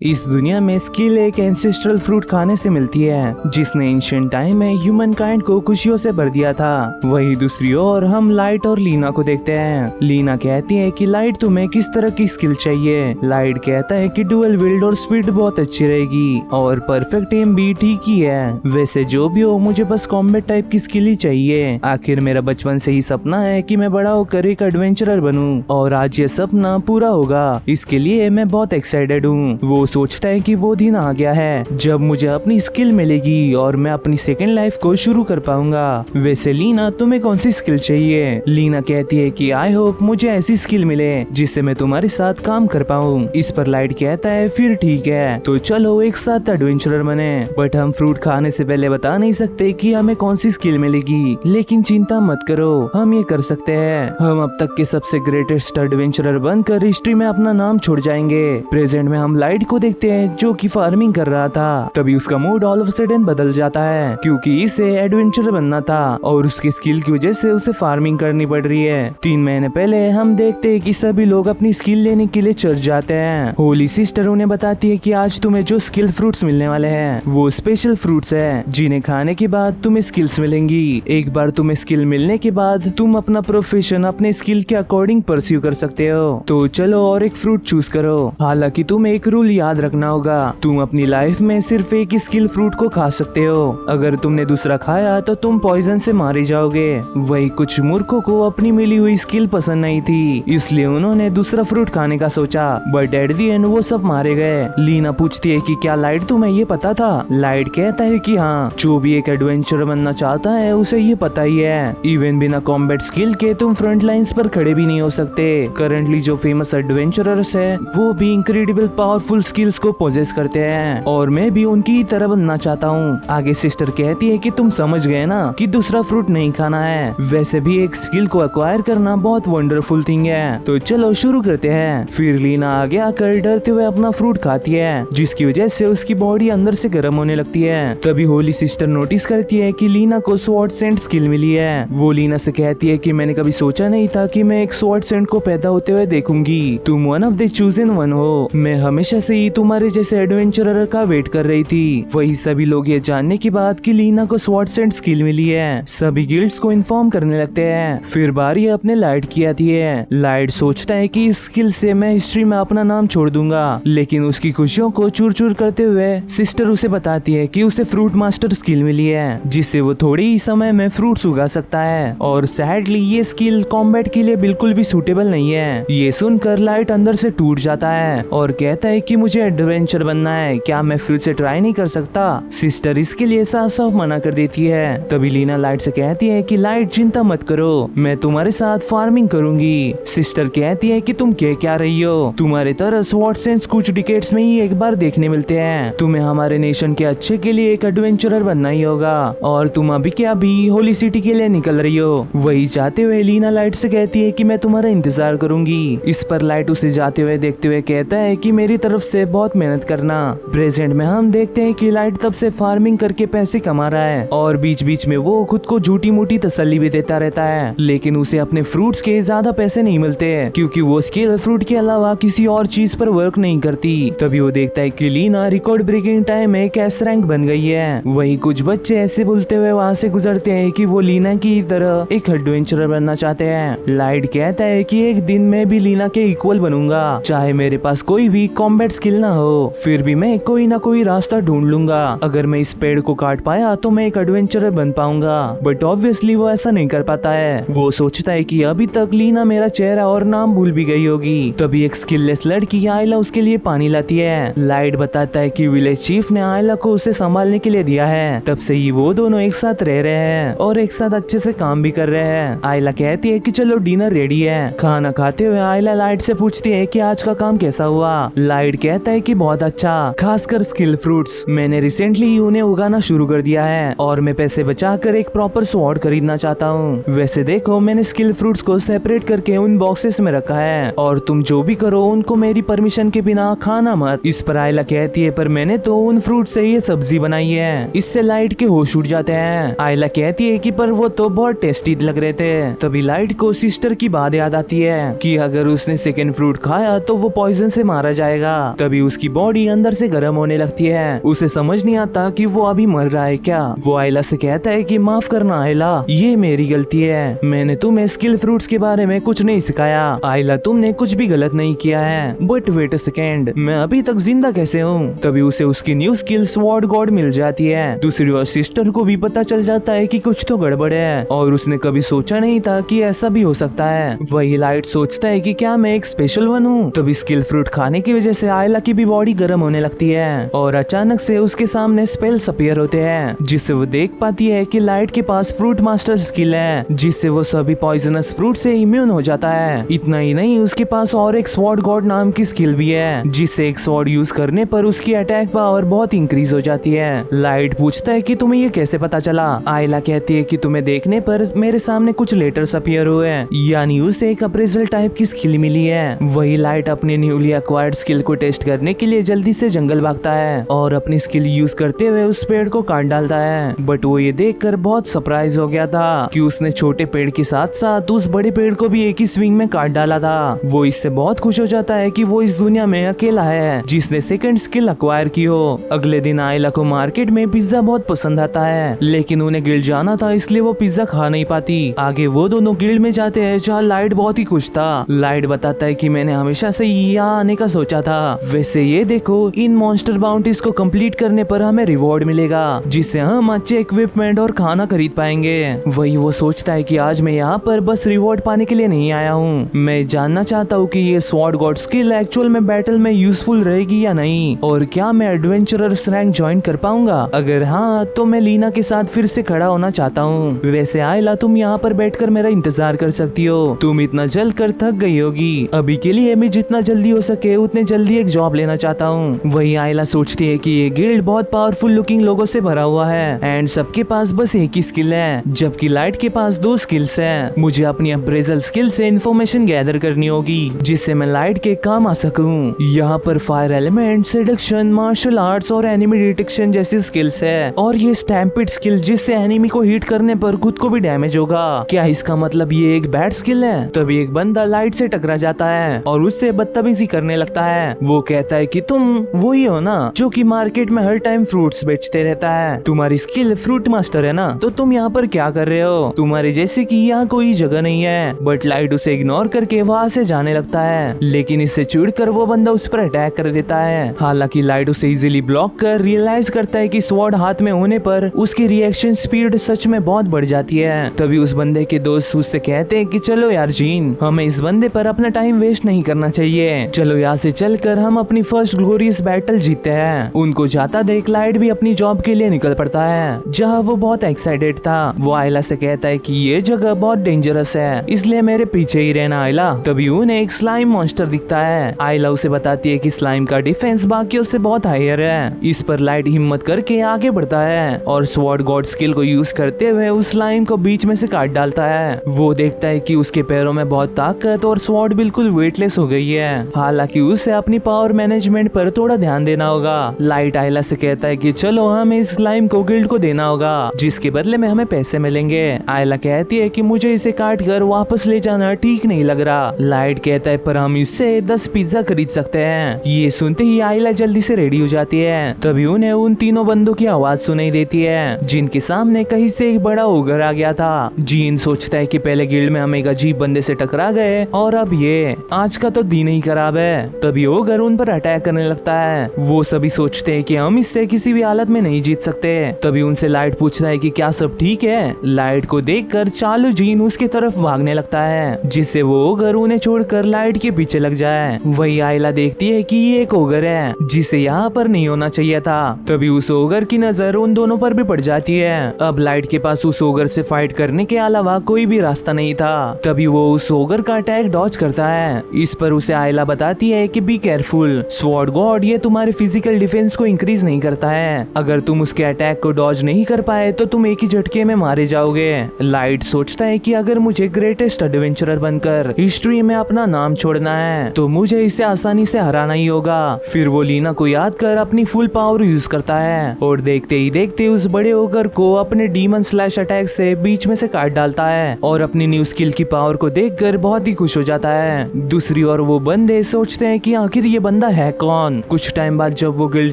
इस दुनिया में स्किल एक एंसेस्ट्रल फ्रूट खाने से मिलती है जिसने एंशिएंट टाइम में ह्यूमन काइंड को खुशियों से भर दिया था। वही दूसरी ओर हम लाइट और लीना को देखते हैं। लीना कहती है कि लाइट तुम्हें किस तरह की स्किल चाहिए। लाइट कहता है कि डुअल विल्ड और स्पीड बहुत अच्छी रहेगी और परफेक्ट एम भी ठीक ही है। वैसे जो भी हो मुझे बस कॉम्बैट टाइप की स्किल ही चाहिए। आखिर मेरा बचपन से ही सपना है कि मैं बड़ा होकर एक एडवेंचरर बनूं और आज ये सपना पूरा होगा। इसके लिए मैं बहुत एक्साइटेड हूँ। वो सोचता है कि वो दिन आ गया है जब मुझे अपनी स्किल मिलेगी और मैं अपनी सेकेंड लाइफ को शुरू कर पाऊंगा। वैसे लीना तुम्हें कौन सी स्किल चाहिए? लीना कहती है कि आई होप मुझे ऐसी स्किल मिले जिससे मैं तुम्हारे साथ काम कर पाऊँ। इस पर लाइट कहता है फिर ठीक है तो चलो एक साथ एडवेंचरर बने। बट हम फ्रूट खाने से पहले बता नहीं सकते कि हमें कौन सी स्किल मिलेगी। लेकिन चिंता मत करो, हम ये कर सकते हैं। हम अब तक के सबसे ग्रेटेस्ट एडवेंचरर बनकर हिस्ट्री में अपना नाम छोड़ जाएंगे। प्रेजेंट में हम लाइट को देखते हैं जो कि फार्मिंग कर रहा था। तभी उसका मूड ऑल ऑफ सडन बदल जाता है क्योंकि इसे एडवेंचरर बनना था और उसकी स्किल की वजह से उसे फार्मिंग करनी पड़ रही है। 3 महीने पहले हम देखते हैं कि सभी लोग अपनी स्किल लेने के लिए चर्च जाते हैं। होली सिस्टर उन्हें बताती है कि आज तुम्हें जो स्किल फ्रूट्स मिलने वाले हैं वो स्पेशल फ्रूट्स है जिन्हें खाने के बाद तुम्हें स्किल्स मिलेंगी। एक बार तुम्हें स्किल मिलने के बाद तुम अपना प्रोफेशन अपने स्किल के अकॉर्डिंग परस्यू कर सकते हो। तो चलो और एक फ्रूट चूज करो। हालांकि तुम्हें एक रूल याद रखना होगा, तुम अपनी लाइफ में सिर्फ एक स्किल फ्रूट को खा सकते हो। अगर तुमने दूसरा खाया तो तुम पॉइजन से मारे जाओगे। वही कुछ मूर्खों को अपनी मिली हुई स्किल पसंद नहीं थी इसलिए उन्होंने दूसरा फ्रूट खाने का सोचा बट एट द एंड वो सब मारे गए। लीना पूछती है कि क्या लाइट तुम्हें ये पता था? लाइट कहता है कि हाँ, जो भी एक एडवेंचर बनना चाहता है उसे ये पता ही है। इवन बिना कॉम्बैट स्किल के तुम फ्रंट लाइंस पर खड़े भी नहीं हो सकते। करंटली जो फेमस एडवेंचरर्स है वो भी इनक्रेडिबल पावरफुल स्किल्स को पोजेस करते हैं और मैं भी उनकी तरह बनना चाहता हूँ। आगे सिस्टर कहती है कि तुम समझ गए ना कि दूसरा फ्रूट नहीं खाना है। वैसे भी एक स्किल को एक्वायर करना बहुत वंडरफुल थिंग है तो चलो शुरू करते हैं। फिर लीना आगे आकर डरते हुए अपना फ्रूट खाती है जिसकी वजह से उसकी बॉडी अंदर से गर्म होने लगती है। तभी होली सिस्टर नोटिस करती है कि लीना को स्वॉर्ड सेंट स्किल मिली है। वो लीना से कहती है कि मैंने कभी सोचा नहीं था कि मैं एक स्वॉर्ड सेंट को पैदा होते हुए देखूंगी। तुम one of the chosen one हो। मैं हमेशा से ही तुम्हारे जैसे एडवेंचरर का वेट कर रही थी। वही सभी लोग ये जानने के बाद कि लीना को स्वॉर्ड सेंट स्किल मिली है सभी गिल्ड्स को इन्फॉर्म करने लगते हैं। फिर बारी अपने लाइट की आती है। लाइट सोचता है कि इस स्किल से मैं हिस्ट्री में अपना नाम छोड़ दूंगा लेकिन उसकी खुशियों को चूर चूर करते हुए सिस्टर उसे बताती है कि उसे फ्रूट मास्टर स्किल मिली है जिससे वो थोड़े ही समय में फ्रूट्स उगा सकता है और सैडली ये स्किल कॉम्बैट के लिए बिल्कुल भी सूटेबल नहीं है। ये सुनकर लाइट अंदर से टूट जाता है और कहता है कि मुझे एडवेंचर बनना है, क्या मैं फिर से ट्राई नहीं कर सकता? सिस्टर इसके लिए साफ साफ मना कर देती है। तभी लीना लाइट से कहती है कि लाइट चिंता मत करो, मैं तुम्हारे साथ फार्मिंग करूंगी। सिस्टर कहती है कि तुम कह क्या रही हो? तुम्हारे तरह स्वॉर्ड सेंट्स कुछ डिकेड्स में ही एक बार देखने मिलते हैं। तुम्हें हमारे नेशन के अच्छे के लिए एक एडवेंचरर बनना ही होगा और तुम अभी के अभी होली सिटी के लिए निकल रही हो। वही चाहते हुए लीना लाइट से कहती है कि मैं तुम्हारा इंतजार करूंगी। इस पर लाइट उसे जाते हुए देखते हुए कहता है कि मेरी तरफ से बहुत मेहनत करना। प्रेजेंट में हम देखते हैं कि लाइट तब से फार्मिंग करके पैसे कमा रहा है और बीच बीच में वो खुद को झूठी मूठी तसल्ली भी देता रहता है लेकिन उसे अपने फ्रूट्स के ज्यादा पैसे नहीं मिलते क्योंकि वो स्किल फ्रूट के अलावा किसी और चीज पर वर्क नहीं करती। तभी वो देखता है कि लीना रिकॉर्ड ब्रेकिंग टाइम में एस रैंक बन गई है। वही कुछ बच्चे ऐसे बोलते हुए वहाँ से गुजरते हैं कि वो लीना की तरह एक एडवेंचरर बनना चाहते हैं। लाइट कहता है कि एक दिन मैं भी लीना के इक्वल बनूंगा, चाहे मेरे पास कोई भी कॉम्बैट स्किल ना हो, फिर भी मैं कोई ना कोई रास्ता ढूंढ लूंगा। अगर मैं इस पेड़ को काट पाया तो मैं एक एडवेंचरर बन पाऊंगा। बट ऑब्वियसली वो ऐसा नहीं कर पाता है। वो सोचता है कि अभी तक लीना मेरा चेहरा और नाम भूल भी गई होगी। तभी एक स्किललेस लड़की आयला उसके लिए पानी लाती है। लाइट बताता है कि विलेज चीफ ने आयला को उसे संभालने के लिए दिया है। तब से ही वो दोनों एक साथ रह रहे हैं और एक साथ अच्छे से काम भी कर रहे हैं। आयला कहती है कि चलो डिनर रेडी है। खाना खाते हुए आयला लाइट से पूछती है कि आज का काम कैसा हुआ। लाइट कहता है कि बहुत अच्छा, खासकर स्किल फ्रूट्स। मैंने रिसेंटली ही उन्हें उगाना शुरू कर दिया है और मैं पैसे बचाकर एक प्रॉपर स्वॉर्ड खरीदना चाहता हूँ। वैसे देखो मैंने स्किल फ्रूट्स को सेपरेट करके उन बॉक्सेस में रखा है और तुम जो भी करो उनको मेरी परमिशन के बिना खाना मत। इस पर आयला कहती है पर मैंने तो उन फ्रूट से ये सब्जी बनाई है। इससे लाइट के होश उड़ जाते हैं। आयला कहती है कि पर वो तो बहुत टेस्टी लग रहे थे। तभी लाइट को सिस्टर की बात याद आती है कि अगर उसने सेकंड फ्रूट खाया तो वो पॉइजन से मारा जाएगा। तभी उसकी बॉडी अंदर से गर्म होने लगती है। उसे समझ नहीं आता कि वो अभी मर रहा है क्या। वो आयला से कहता है कि माफ करना आयला, ये मेरी गलती है, मैंने तुम्हें स्किल फ्रूट्स के बारे में कुछ नहीं सिखाया। आयला तुमने कुछ भी गलत नहीं किया है। बट वेट अ सेकेंड, मैं अभी तक जिंदा कैसे हूँ? तभी उसे उसकी न्यू स्किल स्वॉर्ड गॉड मिल जाती है। दूसरी ओर सिस्टर को भी पता चल जाता है कि कुछ तो गड़बड़ है और उसने कभी सोचा नहीं था कि ऐसा भी हो सकता है। वही लाइट सोचता है कि क्या मैं एक स्पेशल वन हूँ? तभी स्किल फ्रूट खाने की वजह से आयला की भी बॉडी गर्म होने लगती है और अचानक से उसके सामने स्पेल्स अपीयर होते हैं, जिससे वो देख पाती है कि लाइट के पास फ्रूट मास्टर स्किल है, जिससे वो सभी पॉइजनस फ्रूट से इम्यून हो जाता है। इतना ही नहीं, उसके पास और एक स्वॉर्ड गॉड नाम की स्किल भी है, जिससे एक स्वॉर्ड यूज करने पर उसकी अटैक पावर बहुत इंक्रीज हो जाती है। लाइट पूछता है कि तुम्हें ये कैसे पता चला? आयला कहती है कि तुम्हें देखने पर मेरे सामने कुछ लेटर्स अपीयर हुए, यानी उसे एक अप्रेजल टाइप की स्किल मिली है। वही लाइट अपने न्यूली एक्वायर्ड स्किल को टेस्ट करने के लिए जल्दी से जंगल भागता है और अपनी स्किल यूज करते हुए उस पेड़ को काट डालता है। बट वो ये देखकर बहुत सरप्राइज हो गया था कि उसने छोटे पेड़ के साथ साथ उस बड़े पेड़ को भी एक ही स्विंग में काट डाला था। वो इससे बहुत खुश हो जाता है कि वो इस दुनिया में अकेला है जिसने सेकंड स्किल अक्वायर की हो। अगले दिन आयला को मार्केट में पिज्जा बहुत पसंद आता है, लेकिन उन्हें गिल्ड जाना था इसलिए वो पिज्जा खा नहीं पाती। आगे वो दोनों गिल्ड में जाते हैं जहाँ लाइट बहुत ही खुश था। लाइट बताता है कि मैंने हमेशा से यहाँ आने का सोचा था। वैसे ये देखो, इन मॉन्स्टर बाउंटीज को कंप्लीट करने पर हमें रिवॉर्ड मिलेगा, जिससे हम अच्छे इक्विपमेंट और खाना खरीद पाएंगे। वही वो सोचता है कि आज मैं यहाँ पर बस रिवॉर्ड पाने के लिए नहीं आया हूँ, मैं जानना चाहता हूँ कि ये स्वॉर्ड गॉड स्किल एक्चुअल में बैटल में यूजफुल रहेगी या नहीं, और क्या मैं एडवेंचरर्स रैंक ज्वाइन कर पाऊंगा। अगर हाँ तो मैं लीना के साथ फिर से खड़ा होना चाहता हूँ। वैसे आयला, तुम यहाँ पर बैठकर मेरा इंतजार कर सकती हो, तुम इतना जल कर थक गई होगी। अभी के लिए मैं जितना जल्दी हो सके उतने जल्दी एक जॉब लेना चाहता हूँ। वही आयला सोचती है कि ये गिल्ड बहुत पावरफुल लुकिंग लोगों से भरा हुआ है एंड सबके पास बस एक ही स्किल है, जबकि लाइट के पास 2 स्किल्स हैं। मुझे अपनी अप्रेजल स्किल से इन्फॉर्मेशन गैदर करनी होगी जिससे मैं लाइट के काम आ सकूं। यहाँ पर fire element, seduction, martial arts और एनिमी डिटेक्शन जैसी स्किल्स है, और ये स्टैम्पिड स्किल जिससे एनिमी को हिट करने पर खुद को भी डैमेज होगा। क्या इसका मतलब ये एक बैड स्किल है? तभी एक बंदा लाइट से टकरा जाता है और उससे बदतमीजी करने लगता है। वो कहता है कि तुम वही हो ना जो कि मार्केट में हर टाइम फ्रूट्स बेचते रहता है, तुम्हारी स्किल फ्रूट मास्टर है ना, तो तुम यहाँ पर क्या कर रहे हो? तुम्हारे जैसे कि यहाँ कोई जगह नहीं है। बट लाइट उसे इग्नोर करके वहाँ से जाने लगता है, लेकिन इससे चिढ़कर वो बंदा उस पर अटैक कर देता है। हालांकि लाइट उसे इजीली ब्लॉक कर रियलाइज करता है कि स्वॉर्ड हाथ में होने पर उसकी रिएक्शन स्पीड सच में बहुत बढ़ जाती है। तभी उस बंदे के दोस्त उससे कहते हैं कि चलो यार जीन, हमें इस बंदे पर अपना टाइम वेस्ट नहीं करना चाहिए, चलो यहाँ से चलकर हम अपनी फर्स्ट ग्लोरियस बैटल जीतते हैं। उनको जाता देख लाइट भी अपनी जॉब के लिए निकल पड़ता है, जहाँ वो बहुत एक्साइटेड था। वो आयला से कहता है कि ये जगह बहुत डेंजरस है, इसलिए मेरे पीछे ही रहना आयला। तभी उन्हें एक स्लाइम मॉन्स्टर दिखता है। आयला उसे बताती है कि स्लाइम का डिफेंस बाकियों से बहुत हायर है। इस पर लाइट हिम्मत करके आगे बढ़ता है और स्वॉर्ड गॉड स्किल को यूज करते हुए उस स्लाइम को बीच में से काट डालता है। वो देखता है कि उसके पैरों में बहुत ताकत और स्वॉर्ड बिल्कुल वेटलेस हो गई है। हालांकि उसे अपनी पावर मैनेजमेंट पर थोड़ा ध्यान देना होगा। लाइट आयला से कहता है कि चलो हमें इस स्लाइम को गिल्ड को देना होगा, जिसके बदले में हमें पैसे मिलेंगे। आयला कहती है कि मुझे इसे काट कर वापस ले जाना ठीक नहीं लग रहा। लाइट कहता है पर हम इससे 10 पिज्जा खरीद सकते हैं। ये सुनते ही आयला जल्दी से रेडी हो जाती है। तभी उन्हें उन तीनों बंदों की आवाज सुनाई देती है, जिनके सामने कहीं से एक बड़ा ओगर आ गया था। जीन सोचता है कि पहले गिल्ड में हम एक अजीब बंदे से टकरा गए और अब ये, आज का तो दिन ही खराब है। तभी ओगर उन पर अटैक करने लगता है। वो सभी सोचते हैं कि हम इससे किसी भी हालत में नहीं जीत सकते। तभी उनसे लाइट पूछता है कि क्या सब ठीक है। लाइट को देखकर चालू जीन उसके तरफ भागने लगता है, जिससे वो ओगर उन्हें छोड़कर लाइट के पीछे लग जाए। वही आयला देखती है कि ये एक ओगर है जिसे यहाँ पर नहीं होना चाहिए था। तभी उस ओगर की नजर उन दोनों पर भी पड़ जाती है। अब लाइट के पास उस ओगर से फाइट करने के अलावा कोई भी रास्ता नहीं था। तभी वो उस ओगर का अटैक डॉज करता है। इस पर उसे आयला बताती है कि बी केयरफुल, स्वॉर्ड गॉड ये तुम्हारे फिजिकल डिफेंस को इंक्रीज नहीं करता है। अगर तुम उसके अटैक को डॉज नहीं कर पाए तो तुम एक ही झटके में मारे जाओगे। लाइट सोचता है कि अगर मुझे ग्रेटेस्ट एडवेंचरर बनकर हिस्ट्री में अपना नाम छोड़ना है तो मुझे इसे आसानी से हराना ही होगा। फिर वो लीना को याद कर अपनी फुल पावर यूज करता है और देखते ही देखते उस बड़े ओगर को अपने डीमन स्लैश अटैक से बीच में से काट डालता है और अपनी न्यू स्किल की पावर को देखकर बहुत ही खुश हो जाता है। दूसरी ओर वो बंदे सोचते हैं कि आखिर ये बंदा बंदा है कौन। कुछ टाइम बाद जब वो गिल्ड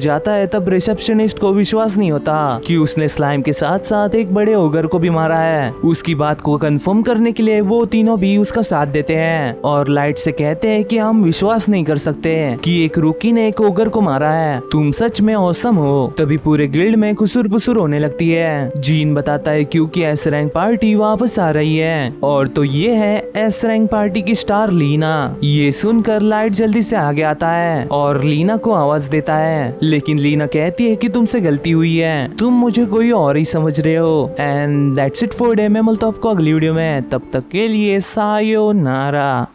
जाता है तब रिसेप्शनिस्ट को विश्वास नहीं होता कि उसने स्लाइम के साथ साथ एक बड़े ओगर को भी मारा है। उसकी बात को कंफर्म करने के लिए वो तीनों भी उसका साथ देते हैं और लाइट से कहते हैं कि हम विश्वास नहीं कर सकते कि एक रूकी ने एक ओगर को मारा है, तुम सच में औसम हो। तभी पूरे गिल्ड में खुसुर पुसुर होने लगती है। जीन बताता है क्योंकि एस रैंक पार्टी वापस आ रही है और तो ये है एस रैंक पार्टी की स्टार लीना। ये सुनकर लाइट जल्दी से आगे आता है और लीना को आवाज देता है, लेकिन लीना कहती है कि तुमसे गलती हुई है, तुम मुझे कोई और ही समझ रहे हो। And that's it for day. मैं मिलता हूं आपको अगली वीडियो में, तब तक के लिए सायोनारा।